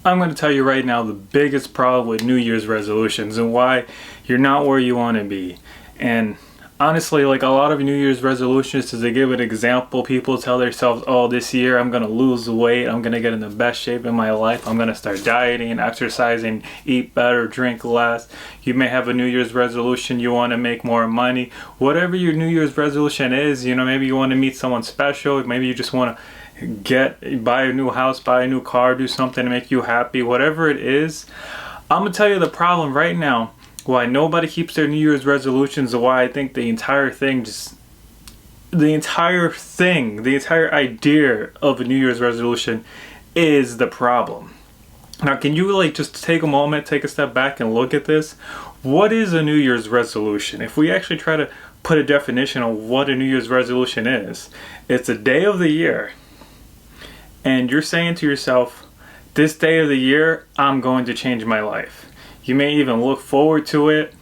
I'm going to tell you right now the biggest problem with New Year's resolutions and why you're not where you want to be. And honestly, like a lot of New Year's resolutions, to give an example, people tell themselves, oh, this year I'm going to lose weight, I'm going to get in the best shape in my life, I'm going to start dieting, exercising, eat better, drink less. You may have a New Year's resolution, you want to make more money. Whatever your New Year's resolution is, maybe you want to meet someone special, maybe you just want to buy a new house, buy a new car, do something to make you happy, whatever it is. I'm gonna tell you the problem right now, why nobody keeps their New Year's resolutions, and why I think the entire idea of a New Year's resolution is the problem. Now, can you just take a moment, take a step back and look at this? What is a New Year's resolution? If we actually try to put a definition on what a New Year's resolution is, it's a day of the year. And you're saying to yourself, this day of the year, I'm going to change my life. You may even look forward to it.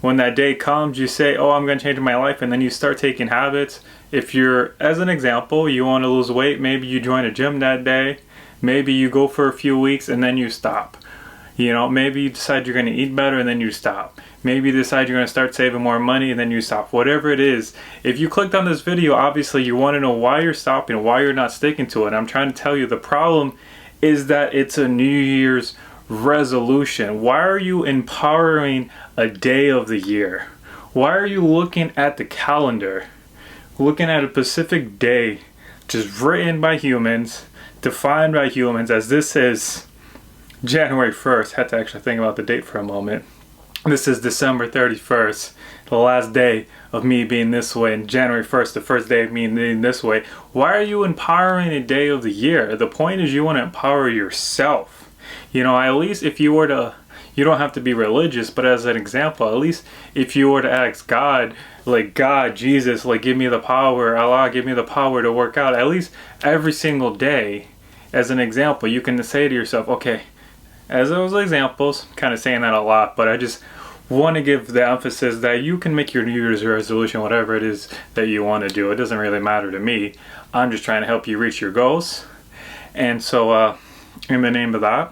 When that day comes, you say, oh, I'm going to change my life. And then you start taking habits. If you're, as an example, you want to lose weight, maybe you join a gym that day. Maybe you go for a few weeks and then you stop. Maybe you decide you're going to eat better and then you stop. Maybe you decide you're going to start saving more money and then you stop. Whatever it is, if you clicked on this video, obviously you want to know why you're stopping, why you're not sticking to it. I'm trying to tell you the problem is that it's a New Year's resolution. Why are you empowering a day of the year? Why are you looking at the calendar, looking at a specific day just written by humans, defined by humans, as this is January 1st. Had to actually think about the date for a moment. This is December 31st, the last day of me being this way, and January 1st, the first day of me being this way. Why are you empowering a day of the year? The point is you want to empower yourself. At least if you were to, you don't have to be religious, but as an example, at least if you were to ask God, God, Jesus, give me the power, Allah, give me the power to work out, at least every single day, as an example, you can say to yourself, okay, as those examples, kind of saying that a lot, but I just want to give the emphasis that you can make your New Year's resolution, whatever it is that you want to do. It doesn't really matter to me. I'm just trying to help you reach your goals. And so, in the name of that,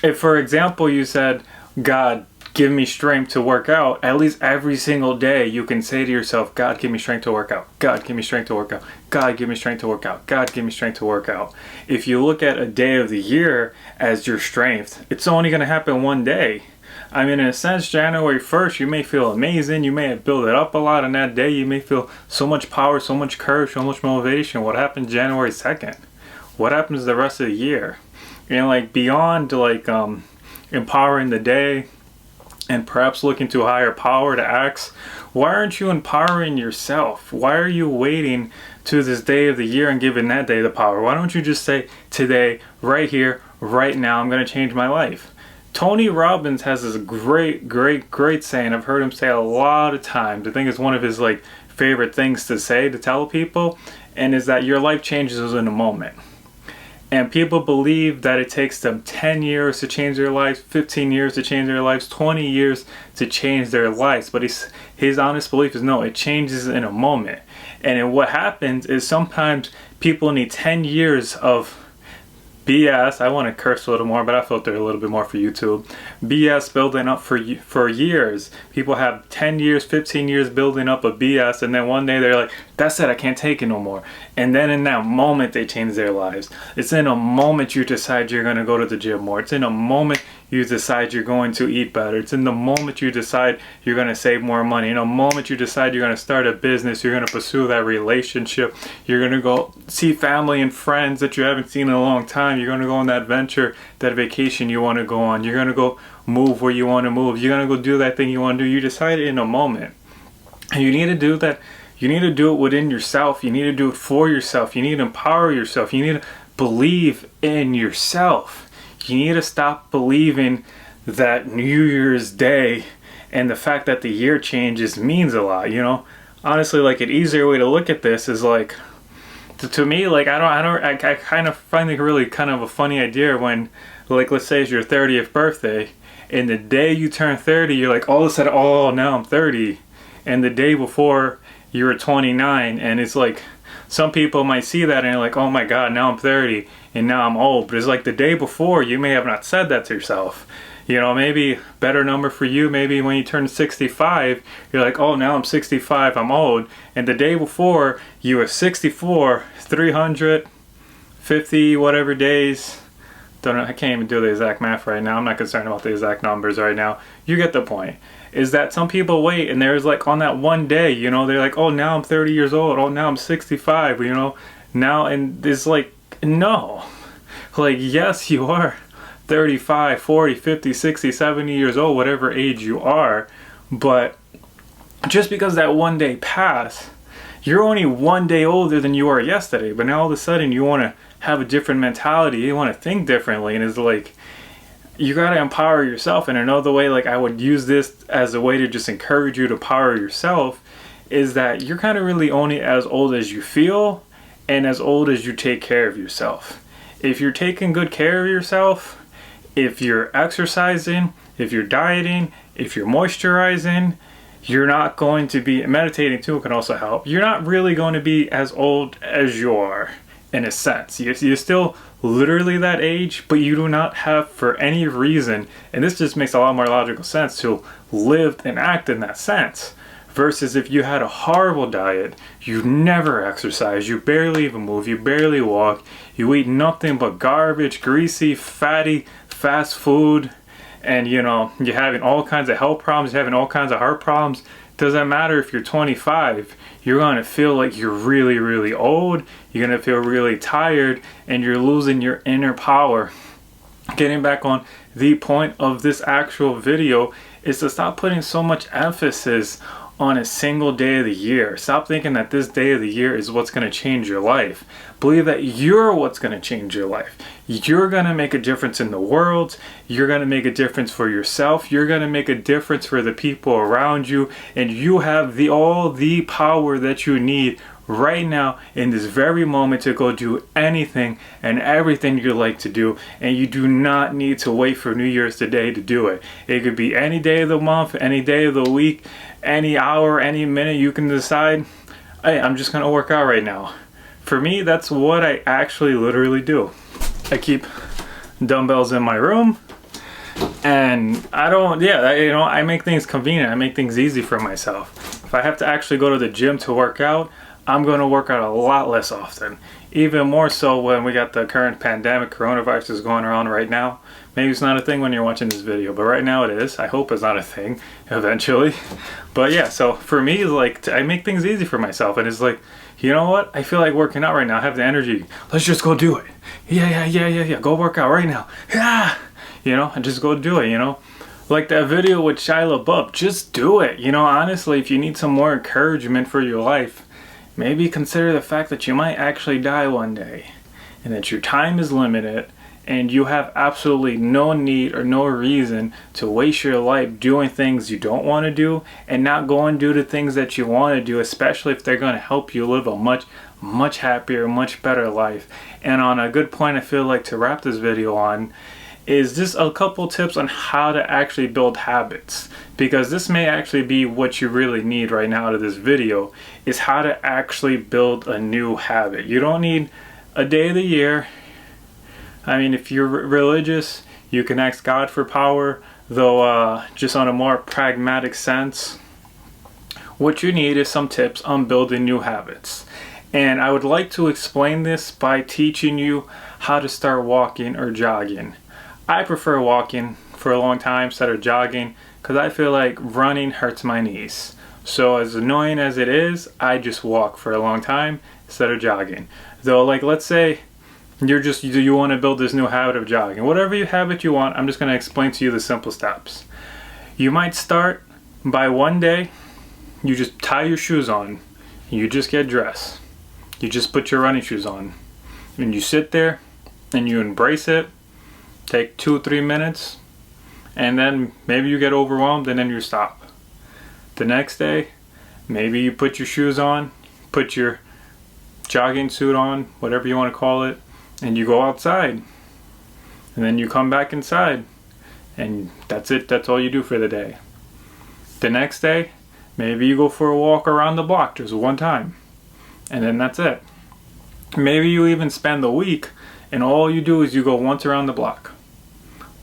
if, for example, you said, God, give me strength to work out, at least every single day you can say to yourself, God, give me strength to work out. God, give me strength to work out. God, give me strength to work out. God, give me strength to work out. If you look at a day of the year as your strength, it's only going to happen one day. I mean, in a sense, January 1st, you may feel amazing. You may have built it up a lot on that day. You may feel so much power, so much courage, so much motivation. What happens January 2nd? What happens the rest of the year? And beyond empowering the day, and perhaps looking to a higher power to ask, why aren't you empowering yourself? Why are you waiting to this day of the year and giving that day the power? Why don't you just say, today, right here, right now, I'm going to change my life? Tony Robbins has this great saying. I've heard him say a lot of times. I think it's one of his favorite things to say, to tell people, and is that your life changes in a moment. And people believe that it takes them 10 years to change their lives, 15 years to change their lives, 20 years to change their lives. But his honest belief is no, it changes in a moment. And what happens is sometimes people need 10 years of BS. I want to curse a little more, but I filter a little bit more for YouTube. BS building up for years. People have 10 years, 15 years building up a BS, and then one day they're like, that's it, I can't take it no more. And then in that moment, they change their lives. It's in a moment you decide you're going to go to the gym more. It's in a moment you decide you're going to eat better. It's in the moment you decide you're going to save more money. In a moment you decide you're going to start a business, you're going to pursue that relationship, you're going to go see family and friends that you haven't seen in a long time, you're going to go on that adventure, that vacation you want to go on, you're going to go move where you want to move, you're going to go do that thing you want to do. You decide it in a moment. And you need to do that. You need to do it within yourself. You need to do it for yourself. You need to empower yourself. You need to believe in yourself. You need to stop believing that New Year's Day and the fact that the year changes means a lot. Honestly, an easier way to look at this is to me, I kind of find it really kind of a funny idea when, let's say it's your 30th birthday, and the day you turn 30, you're all of a sudden, oh, now I'm 30. And the day before, you were 29, and it's some people might see that and they're like, oh my God, now I'm 30 and now I'm old. But it's like the day before, you may have not said that to yourself. You know, maybe better number for you, maybe when you turn 65, you're like, oh, now I'm 65, I'm old. And the day before, you were 64, 350 whatever days. Don't know, I can't even do the exact math right now. I'm not concerned about the exact numbers right now. You get the point. Is that some people wait and there's like on that one day, you know, they're like, oh, now I'm 30 years old. Oh, now I'm 65, you know, now. And it's like, no. Like, yes, you are 35, 40, 50, 60, 70 years old, whatever age you are. But just because that one day passed, you're only one day older than you were yesterday. But now all of a sudden you want to have a different mentality. You want to think differently. And it's like, you got to empower yourself. And another way, like I would use this as a way to just encourage you to power yourself, is that you're kind of really only as old as you feel and as old as you take care of yourself. If you're taking good care of yourself, if you're exercising, if you're dieting, if you're moisturizing, you're not going to be, meditating too can also help. You're not really going to be as old as you are, in a sense. You're still literally that age, but you do not have, for any reason, and this just makes a lot more logical sense, to live and act in that sense. Versus if you had a horrible diet, you never exercise, you barely even move, you barely walk, you eat nothing but garbage, greasy, fatty, fast food, and you know, you're having all kinds of health problems, you're having all kinds of heart problems. Doesn't matter if you're 25, you're going to feel like you're really, really old, you're going to feel really tired, and you're losing your inner power. Getting back on the point of this actual video is to stop putting so much emphasis on a single day of the year. Stop thinking that this day of the year is what's going to change your life. Believe that you're what's going to change your life. You're going to make a difference in the world. You're going to make a difference for yourself. You're going to make a difference for the people around you. And you have all the power that you need right now in this very moment to go do anything and everything you like to do. And you do not need to wait for New Year's Day to do it. It could be any day of the month, any day of the week, any hour, any minute. You can decide, hey, I'm just going to work out right now. For me, that's what I actually literally do. I keep dumbbells in my room, and I make things convenient. I make things easy for myself. If I have to actually go to the gym to work out, I'm going to work out a lot less often. Even more so when we got the current pandemic, coronavirus is going around right now. Maybe it's not a thing when you're watching this video, but right now it is. I hope it's not a thing eventually. But yeah, so for me, like, I make things easy for myself, and it's like, you know what? I feel like working out right now. I have the energy. Let's just go do it. Yeah. Go work out right now. Yeah. You know, and just go do it, you know. Like that video with Shia LaBeouf. Just do it. You know, honestly, if you need some more encouragement for your life, maybe consider the fact that you might actually die one day, and that your time is limited, and you have absolutely no need or no reason to waste your life doing things you don't want to do, and not go and do the things that you want to do, especially if they're going to help you live a much happier, much better life. And on a good point, I feel like to wrap this video on is just a couple tips on how to actually build habits, because this may actually be what you really need right now out of this video, is how to actually build a new habit. You don't need a day of the year. I mean, if you're religious, you can ask God for power, though just on a more pragmatic sense, what you need is some tips on building new habits. And I would like to explain this by teaching you how to start walking or jogging. I prefer walking for a long time instead of jogging, because I feel like running hurts my knees. So as annoying as it is, I just walk for a long time instead of jogging. Though, like, let's say you want to build this new habit of jogging. Whatever habit you want, I'm just going to explain to you the simple steps. You might start by one day, you just tie your shoes on, you just get dressed. You just put your running shoes on, and you sit there, and you embrace it, take 2-3 minutes, and then maybe you get overwhelmed, and then you stop. The next day, maybe you put your shoes on, put your jogging suit on, whatever you want to call it, and you go outside, and then you come back inside, and that's it. That's all you do for the day. The next day, maybe you go for a walk around the block just one time, and then that's it. Maybe you even spend the week and all you do is you go once around the block,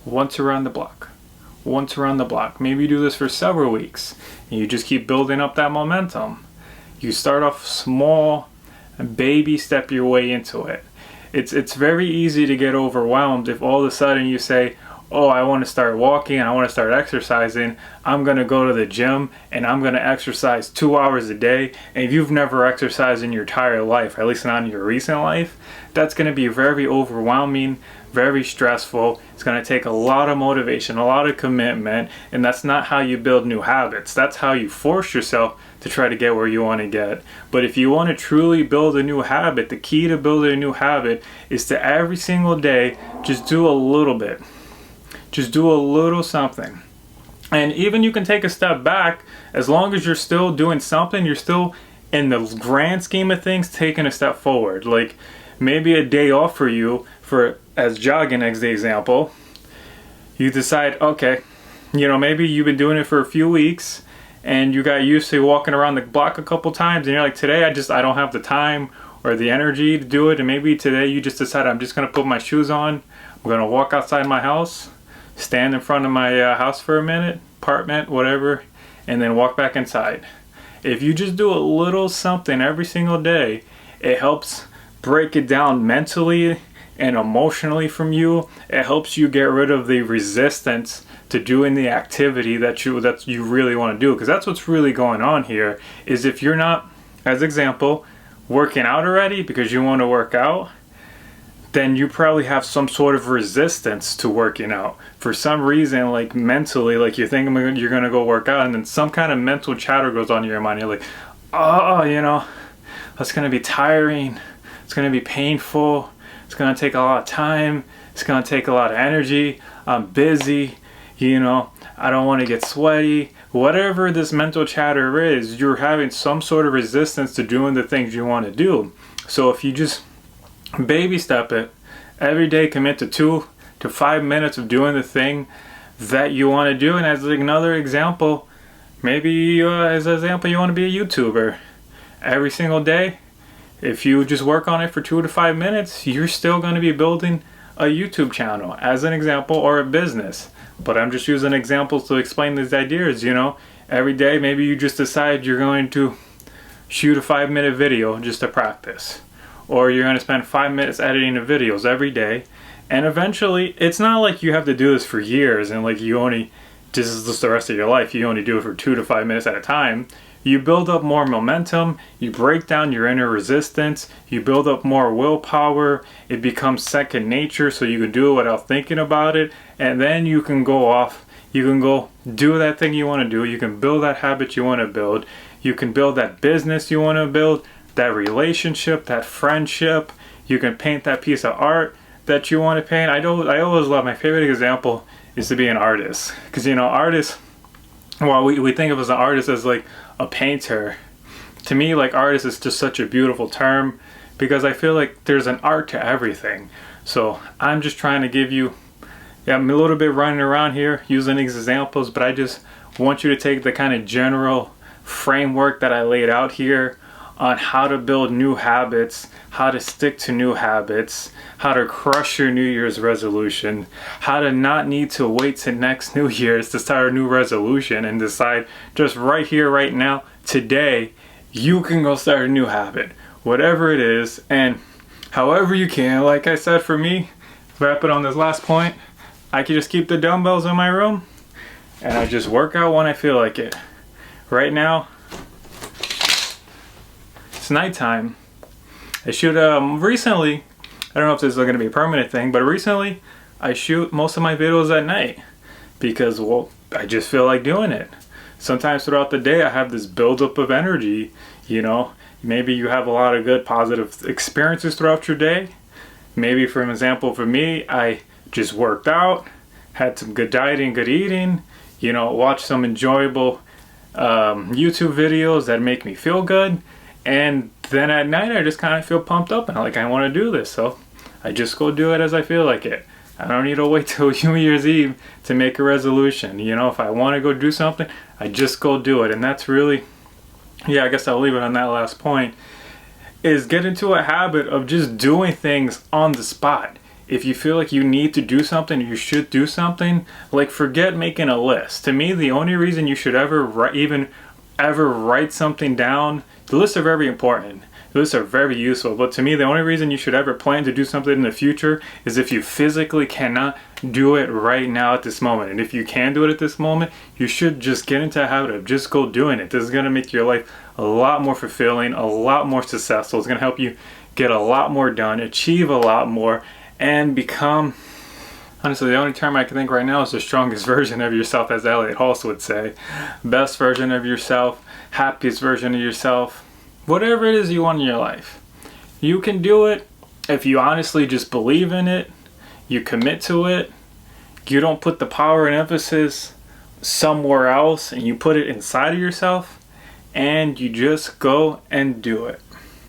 once around the block, once around the block. Maybe you do this for several weeks and you just keep building up that momentum. You start off small and baby step your way into it. It's very easy to get overwhelmed if all of a sudden you say, oh, I want to start walking and I want to start exercising. I'm going to go to the gym and I'm going to exercise 2 hours a day. And if you've never exercised in your entire life, or at least not in your recent life, that's going to be very overwhelming, very stressful. It's going to take a lot of motivation, a lot of commitment, and that's not how you build new habits. That's how you force yourself to try to get where you want to get. But if you want to truly build a new habit, the key to building a new habit is to every single day just do a little bit. Just do a little something. And even you can take a step back, as long as you're still doing something, you're still in the grand scheme of things taking a step forward. Like maybe a day off for you, for as jogging as the example, you decide, okay, maybe you've been doing it for a few weeks and you got used to walking around the block a couple times and you're like, today I don't have the time or the energy to do it. And maybe today you just decide, I'm just going to put my shoes on, I'm going to walk outside my house, stand in front of my house for a minute, apartment, whatever, and then walk back inside. If you just do a little something every single day, it helps break it down mentally and emotionally from you. It helps you get rid of the resistance to doing the activity that you really want to do, because that's what's really going on here. Is if you're not, as example, working out already because you want to work out, then you probably have some sort of resistance to working out. For some reason, like mentally, like you're thinking you're going to go work out, and then some kind of mental chatter goes on in your mind. You're like, oh, that's going to be tiring. It's going to be painful. It's going to take a lot of time. It's going to take a lot of energy. I'm busy. I don't want to get sweaty. Whatever this mental chatter is, you're having some sort of resistance to doing the things you want to do. So if you just baby step it, every day commit to 2 to 5 minutes of doing the thing that you want to do. And as another example, maybe you want to be a YouTuber. Every single day, if you just work on it for 2 to 5 minutes, you're still going to be building a YouTube channel, as an example, or a business. But I'm just using examples to explain these ideas. Every day maybe you just decide you're going to shoot a 5-minute video just to practice, or you're going to spend 5 minutes editing the videos every day. And eventually, it's not like you have to do this for years and like this is just the rest of your life. You only do it for 2 to 5 minutes at a time. You build up more momentum, you break down your inner resistance, you build up more willpower, it becomes second nature, so you can do it without thinking about it, and then you can go off, you can go do that thing you want to do, you can build that habit you want to build, you can build that business you want to build, that relationship, that friendship, you can paint that piece of art that you want to paint. I always love, my favorite example is to be an artist, because artists, well, we think of as an artist as like a painter. To me, like, artist is just such a beautiful term, because I feel like there's an art to everything. So I'm just trying to give you, I'm a little bit running around here using these examples, but I just want you to take the kind of general framework that I laid out here on how to build new habits, how to stick to new habits, how to crush your New Year's resolution, how to not need to wait till next New Year's to start a new resolution and decide just right here, right now, today, you can go start a new habit, whatever it is, and however you can. Like I said, for me, wrap it on this last point, I can just keep the dumbbells in my room and I just work out when I feel like it. Right now, it's nighttime. I shoot recently, I don't know if this is going to be a permanent thing, but recently I shoot most of my videos at night because, well, I just feel like doing it. Sometimes throughout the day I have this buildup of energy, maybe you have a lot of good positive experiences throughout your day. Maybe, for example, for me, I just worked out, had some good dieting, good eating, watched some enjoyable YouTube videos that make me feel good. And then at night I just kind of feel pumped up and I want to do this, so I just go do it as I feel like it. I don't need to wait till New Year's Eve to make a resolution. If I want to go do something, I just go do it. And that's really, I guess I'll leave it on that last point. is get into a habit of just doing things on the spot. If you feel like you need to do something, you should do something, like forget making a list. To me, the only reason you should ever write something down, the lists are very important. The lists are very useful, but to me, the only reason you should ever plan to do something in the future is if you physically cannot do it right now at this moment. And if you can do it at this moment, you should just get into a habit of just go doing it. This is going to make your life a lot more fulfilling, a lot more successful. It's going to help you get a lot more done, achieve a lot more, and become, honestly, the only term I can think right now is the strongest version of yourself, as Elliot Hulse would say. Best version of yourself, happiest version of yourself. Whatever it is you want in your life, you can do it if you honestly just believe in it, you commit to it, you don't put the power and emphasis somewhere else and you put it inside of yourself, and you just go and do it.